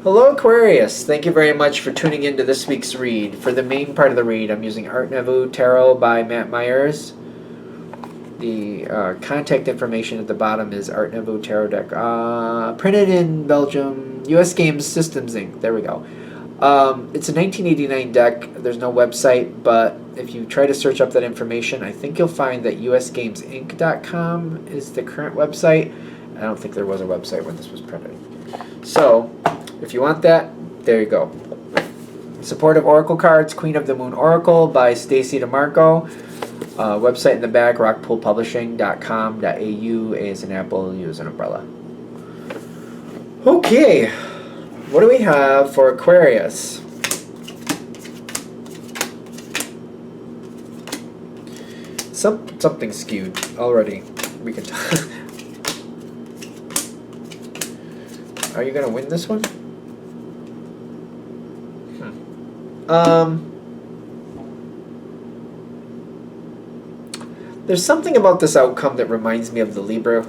Hello, Aquarius. Thank you very much for tuning in to this week's read. For the main part of the read, I'm using Art Nouveau Tarot by Matt Myers. The contact information at the bottom is Art Nouveau Tarot deck. Printed in Belgium, US Games Systems Inc. There we go. It's a 1989 deck. There's no website, but if you try to search up that information, I think you'll find that usgamesinc.com is the current website. I don't think there was a website when this was printed. So, if you want that, there you go. Supportive Oracle cards, Queen of the Moon Oracle by Stacy DeMarco. Website in the back, rockpoolpublishing.com.au. A as an apple, U as an umbrella. Okay, what do we have for Aquarius? Something skewed already. We can talk. Are you gonna win this one? There's something about this outcome that reminds me of the Libra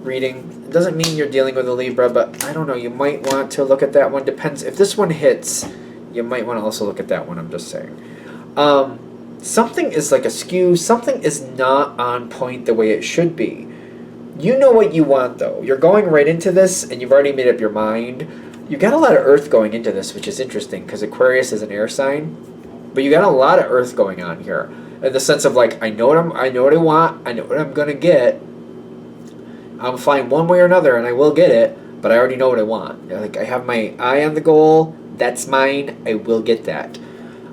reading. It doesn't mean you're dealing with a Libra, but I don't know, you might want to look at that one. Depends. If this one hits, you might want to also look at that one, I'm just saying. Something is like askew. Something is not on point the way it should be. You know what you want, though. You're going right into this, and you've already made up your mind. You got a lot of Earth going into this, which is interesting, because Aquarius is an air sign. But you got a lot of Earth going on here, in the sense of like, I know what I want. I know what I'm gonna get. I'll find one way or another, and I will get it. But I already know what I want. Like, I have my eye on the goal. That's mine. I will get that.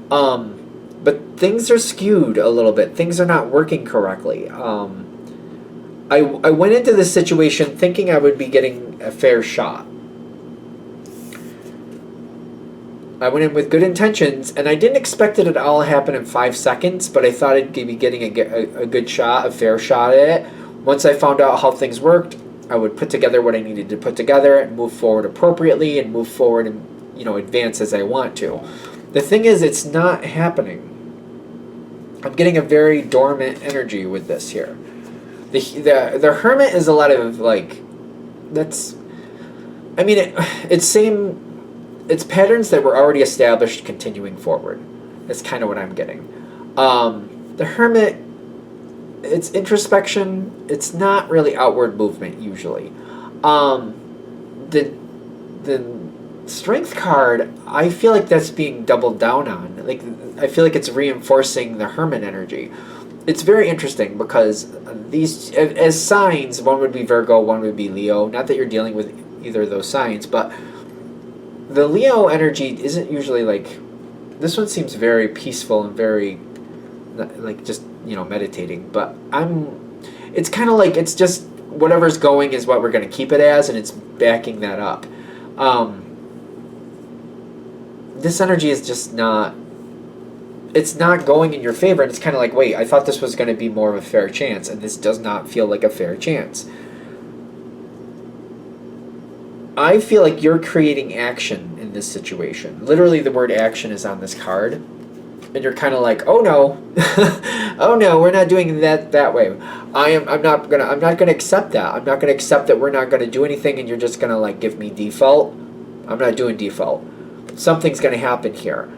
But things are skewed a little bit. Things are not working correctly. I went into this situation thinking I would be getting a fair shot. I went in with good intentions, and I didn't expect it to all happen in 5 seconds, but I thought I'd be getting a good shot, a fair shot at it. Once I found out how things worked, I would put together what I needed to put together and move forward appropriately and move forward and, advance as I want to. The thing is, it's not happening. I'm getting a very dormant energy with this here. The Hermit is a lot of like, it's patterns that were already established continuing forward. That's kind of what I'm getting. The Hermit, it's introspection. It's not really outward movement usually. The Strength card, I feel like that's being doubled down on. Like, I feel like it's reinforcing the Hermit energy. It's very interesting because these, as signs, one would be Virgo, one would be Leo. Not that you're dealing with either of those signs, but the Leo energy isn't usually like, this one seems very peaceful and very, like, just, meditating. But it's kind of like, it's just whatever's going is what we're going to keep it as, and it's backing that up. This energy is just not, it's not going in your favor, and it's kind of like, wait, I thought this was going to be more of a fair chance, and this does not feel like a fair chance. I feel like you're creating action in this situation. Literally, the word action is on this card, and you're kind of like, oh no, oh no, we're not doing that way. I'm not gonna accept that. I'm not gonna accept that we're not gonna do anything, and you're just gonna like give me default. I'm not doing default. Something's gonna happen here.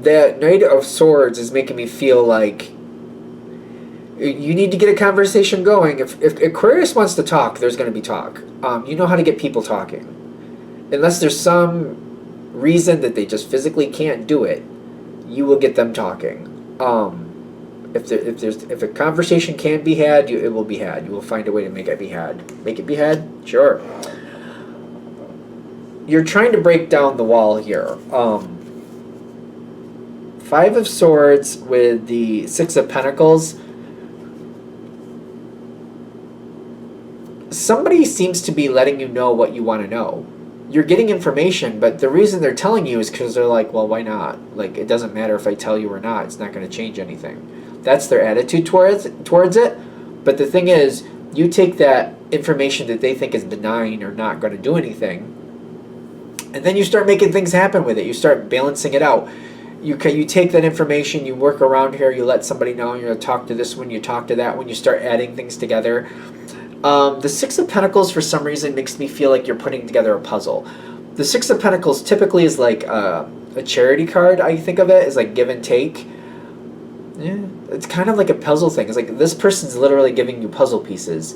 The Knight of Swords is making me feel like you need to get a conversation going. If Aquarius wants to talk, there's going to be talk. You know how to get people talking. Unless there's some reason that they just physically can't do it, you will get them talking. If a conversation can be had, it will be had. You will find a way to make it be had. Make it be had? Sure. You're trying to break down the wall here. Five of Swords with the Six of Pentacles. Somebody seems to be letting you know what you want to know. You're getting information, but the reason they're telling you is because they're like, well, why not? Like, it doesn't matter if I tell you or not. It's not going to change anything. That's their attitude towards it. But the thing is, you take that information that they think is benign or not going to do anything, and then you start making things happen with it. You start balancing it out. You take that information, you work around here, you let somebody know, you're going to talk to this one, you talk to that one, you start adding things together. The Six of Pentacles, for some reason, makes me feel like you're putting together a puzzle. The Six of Pentacles typically is like a charity card, I think of it, as like give and take. Yeah, it's kind of like a puzzle thing. It's like this person's literally giving you puzzle pieces.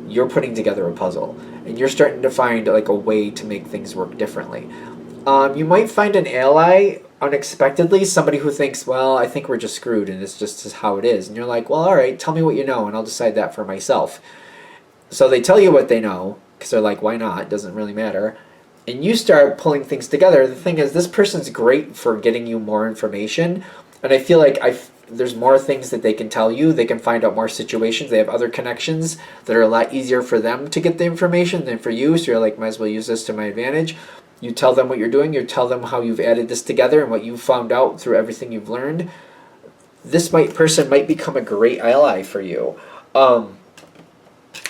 You're putting together a puzzle. And you're starting to find like a way to make things work differently. You might find an ally unexpectedly, somebody who thinks, well, I think we're just screwed and it's just how it is. And you're like, well, all right, tell me what you know and I'll decide that for myself. So they tell you what they know because they're like, why not? It doesn't really matter. And you start pulling things together. The thing is, this person's great for getting you more information. And I feel like there's more things that they can tell you. They can find out more situations. They have other connections that are a lot easier for them to get the information than for you. So you're like, might as well use this to my advantage. You tell them what you're doing. You tell them how you've added this together and what you've found out through everything you've learned. This person might become a great ally for you.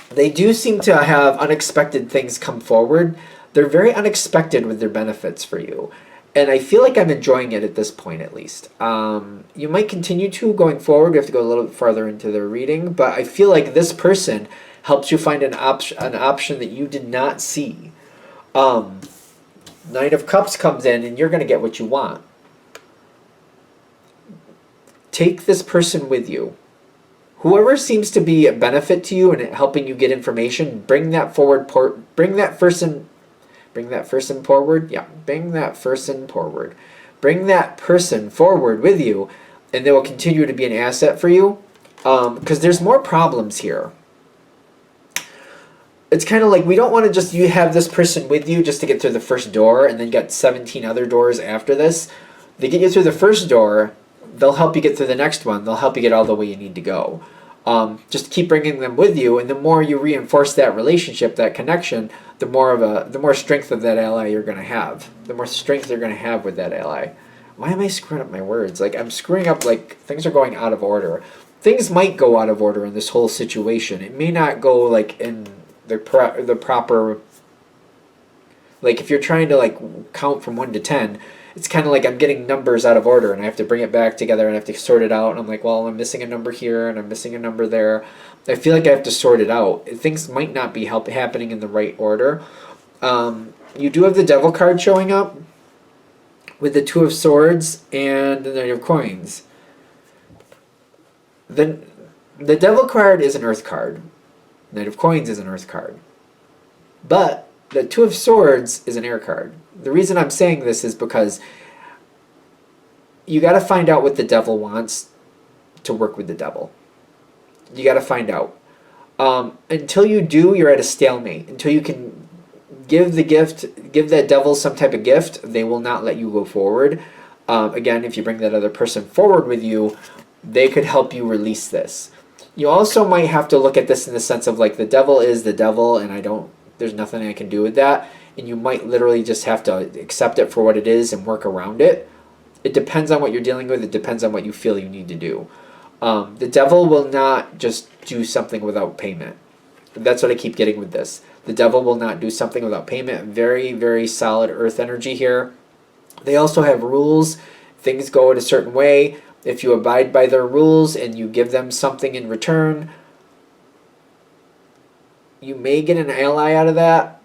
They do seem to have unexpected things come forward. They're very unexpected with their benefits for you. And I feel like I'm enjoying it at this point, at least. You might continue to going forward. We have to go a little bit farther into the reading. But I feel like this person helps you find an option that you did not see. Nine of Cups comes in and you're going to get what you want. Take this person with you. Whoever seems to be a benefit to you and helping you get information, bring that forward. Bring that person forward. Yeah, bring that person forward. Bring that person forward with you, and they will continue to be an asset for you. Because there's more problems here. It's kind of like we don't want to just you have this person with you just to get through the first door and then get 17 other doors after this. They get you through the first door, they'll help you get through the next one. They'll help you get all the way you need to go. Just keep bringing them with you, and the more you reinforce that relationship, that connection, the more strength of that ally you're going to have. The more strength you're going to have with that ally. Why am I screwing up my words? Like I'm screwing up. Like things are going out of order. Things might go out of order in this whole situation. It may not go like in the proper. Like if you're trying to like count from 1 to 10. It's kind of like I'm getting numbers out of order and I have to bring it back together and I have to sort it out. And I'm like, well, I'm missing a number here and I'm missing a number there. I feel like I have to sort it out. Things might not be happening in the right order. You do have the Devil card showing up with the Two of Swords and the Knight of Coins. The Devil card is an Earth card. Knight of Coins is an Earth card. But the Two of Swords is an air card. The reason I'm saying this is because you got to find out what the devil wants to work with the devil. You got to find out. Until you do, you're at a stalemate. Until you can give that devil some type of gift, they will not let you go forward. Again, if you bring that other person forward with you, they could help you release this. You also might have to look at this in the sense of like the devil is the devil and there's nothing I can do with that. And you might literally just have to accept it for what it is and work around it. It depends on what you're dealing with. It depends on what you feel you need to do. The devil will not just do something without payment. That's what I keep getting with this. The devil will not do something without payment. Very, very solid earth energy here. They also have rules. Things go in a certain way. If you abide by their rules and you give them something in return, you may get an ally out of that.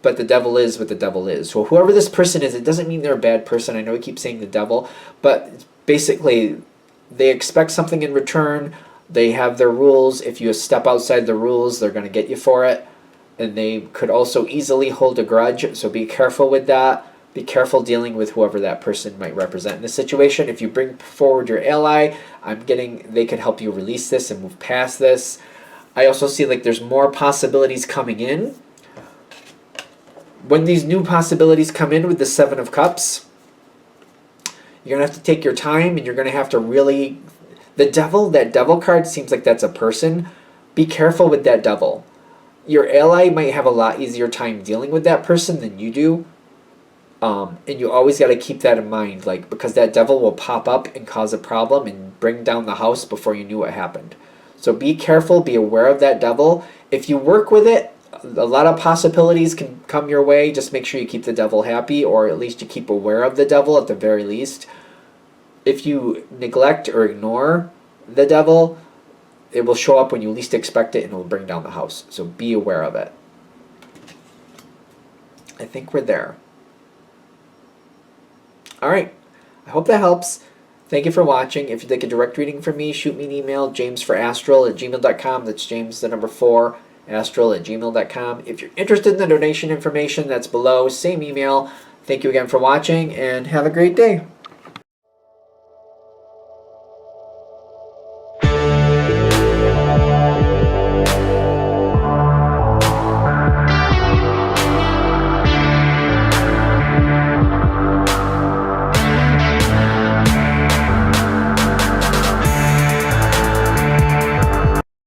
But the devil is what the devil is. So whoever this person is, it doesn't mean they're a bad person. I know we keep saying the devil, but basically they expect something in return. They have their rules. If you step outside the rules, they're going to get you for it. And they could also easily hold a grudge. So be careful with that. Be careful dealing with whoever that person might represent in this situation. If you bring forward your ally, they could help you release this and move past this. I also see like there's more possibilities coming in. When these new possibilities come in with the Seven of Cups, you're going to have to take your time and you're going to have to really... that devil card seems like that's a person. Be careful with that devil. Your ally might have a lot easier time dealing with that person than you do. And you always got to keep that in mind, like because that devil will pop up and cause a problem and bring down the house before you knew what happened. So be careful, be aware of that devil. If you work with it, a lot of possibilities can come your way. Just make sure you keep the devil happy, or at least you keep aware of the devil at the very least. if you neglect or ignore the devil, it will show up when you least expect it and it will bring down the house. So be aware of it. I think we're there. All right. I hope that helps. Thank you for watching. If you'd like a direct reading from me, shoot me an email, jamesforastral@gmail.com. That's James, the number 4, astral@gmail.com. If you're interested in the donation information, that's below. Same email. Thank you again for watching, and have a great day.